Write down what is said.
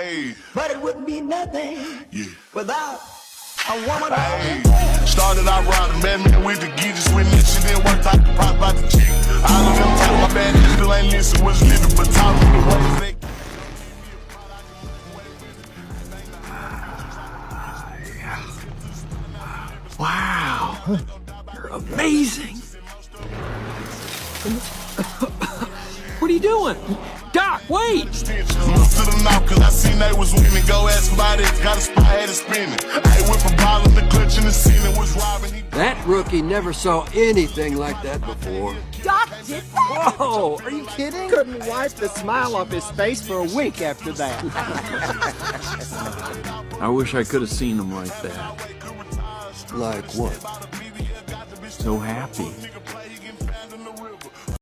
Hey. But it wouldn't be nothing without a woman. Hey. Started out riding, man, with the geezers, when this shit didn't work, I could pop out the chick. All of them tell my bad, still ain't listen, was living, but talk to the ways they. Wow, you're amazing. What are you doing? Doc, wait! To them now, cause I seen they was winning. Go ask somebody, got a spot, had it spinning. I whip a ball in the clutch in the scene and was robbing. That rookie never saw anything like that before. Doc did that? Whoa, are you kidding? Couldn't wipe the smile off his face for a week after that. I wish I could have seen him like that. Like what? So happy.